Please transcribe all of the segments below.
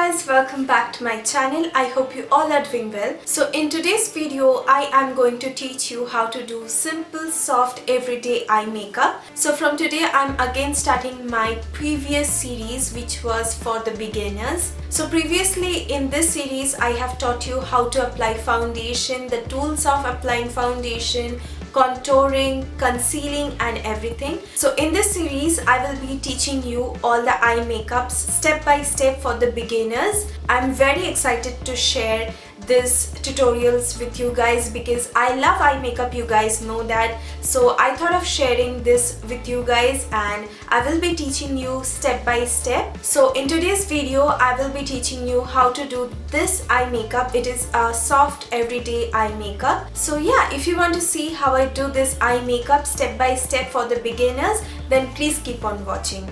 guys, welcome back to my channel. I hope you all are doing well. So in today's video I am going to teach you how to do simple soft everyday eye makeup. So from today I'm again starting my previous series which was for the beginners. So previously in this series I have taught you how to apply foundation, the tools of applying foundation, contouring, concealing and everything. So in this series I will be teaching you all the eye makeups step by step for the beginners. I'm very excited to share these tutorials with you guys because I love eye makeup, you guys know that. So I thought of sharing this with you guys and I will be teaching you step by step. So in today's video I will be teaching you how to do this eye makeup. It is a soft everyday eye makeup. So yeah, if you want to see how I do this eye makeup step by step for the beginners, then please keep on watching.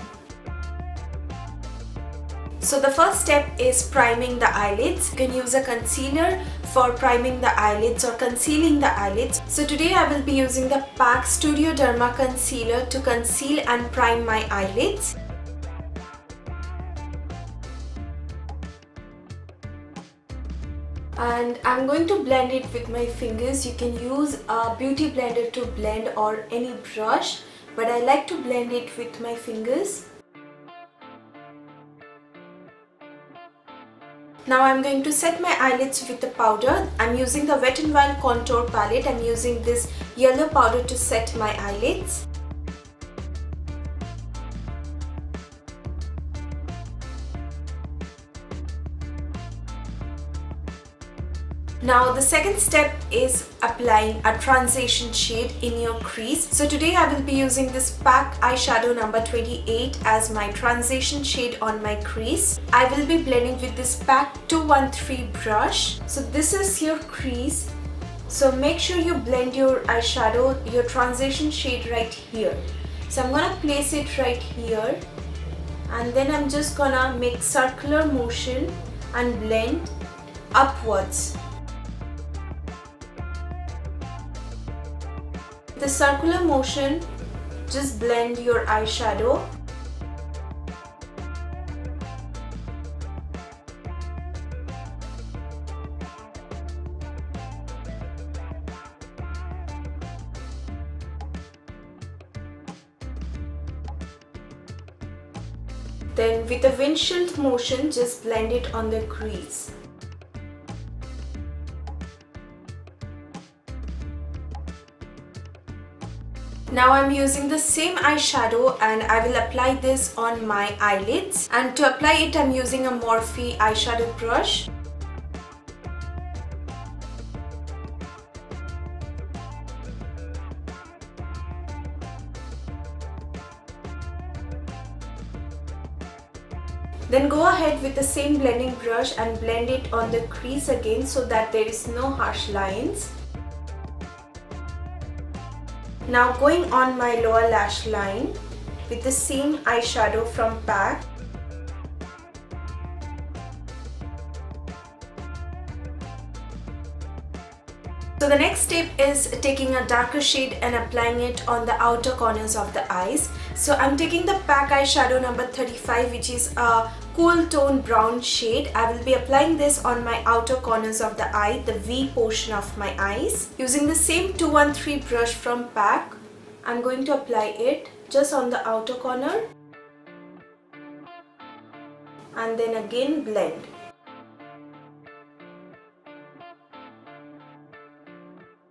So the first step is priming the eyelids. You can use a concealer for priming the eyelids or concealing the eyelids. So today I will be using the PAK Studio Derma Concealer to conceal and prime my eyelids. And I'm going to blend it with my fingers. You can use a beauty blender to blend or any brush, but I like to blend it with my fingers. Now I'm going to set my eyelids with the powder. I'm using the Wet n Wild contour palette. I'm using this yellow powder to set my eyelids. Now the second step is applying a transition shade in your crease. So today I will be using this PAK eyeshadow number 28 as my transition shade on my crease. I will be blending with this PAK 213 brush. So this is your crease. So make sure you blend your eyeshadow, your transition shade right here. So I'm gonna place it right here and then I'm just gonna make circular motion and blend upwards. The circular motion, just blend your eyeshadow. Then with the windshield motion, just blend it on the crease. Now I'm using the same eyeshadow and I will apply this on my eyelids, and to apply it I'm using a Morphe eyeshadow brush. Then go ahead with the same blending brush and blend it on the crease again so that there is no harsh lines. Now going on my lower lash line with the same eyeshadow from PAK. So the next step is taking a darker shade and applying it on the outer corners of the eyes. So I'm taking the PAK eyeshadow number 35, which is a cool tone brown shade. I will be applying this on my outer corners of the eye, the V portion of my eyes. Using the same 213 brush from PAK, I'm going to apply it just on the outer corner and then again blend.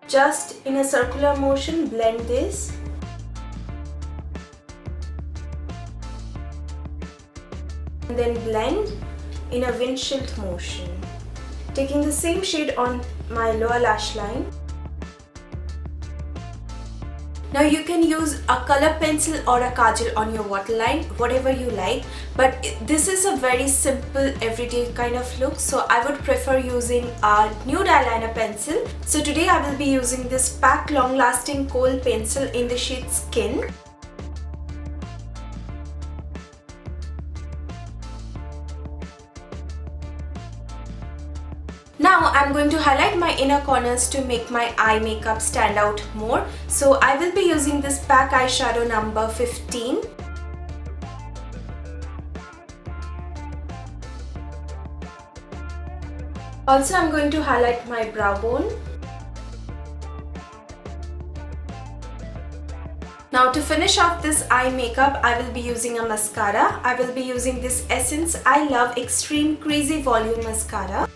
Just in a circular motion, blend this. And then blend in a windshield motion. Taking the same shade on my lower lash line. Now you can use a color pencil or a kajal on your waterline, whatever you like, but this is a very simple everyday kind of look, so I would prefer using a nude eyeliner pencil. So today I will be using this PAK long lasting kohl pencil in the shade Skin. Now I'm going to highlight my inner corners to make my eye makeup stand out more. So I will be using this PAK eyeshadow number 15. Also, I'm going to highlight my brow bone. Now to finish off this eye makeup, I will be using a mascara. I will be using this Essence I Love Extreme Creasy Volume Mascara.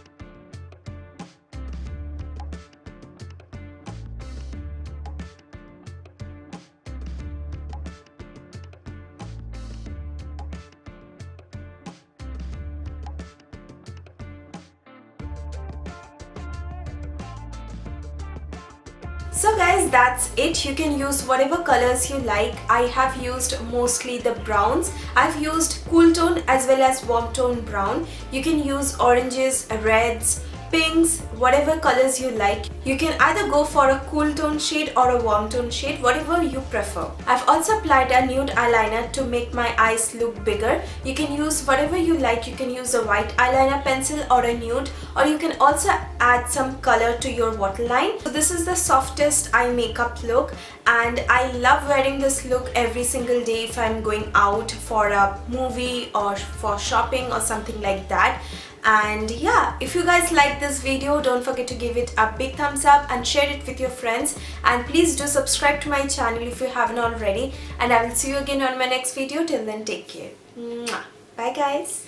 So guys, that's it. You can use whatever colors you like. I have used mostly the browns. I've used cool tone as well as warm tone brown. You can use oranges, reds, pinks, whatever colors you like. You can either go for a cool tone shade or a warm tone shade, whatever you prefer. I've also applied a nude eyeliner to make my eyes look bigger. You can use whatever you like. You can use a white eyeliner pencil or a nude, or you can also add some color to your waterline. So this is the softest eye makeup look, and I love wearing this look every single day if I'm going out for a movie or for shopping or something like that. And yeah, if you guys like this video, don't forget to give it a big thumbs up and share it with your friends, and please do subscribe to my channel if you haven't already, and I will see you again on my next video. Till then, take care. Mwah. Bye guys.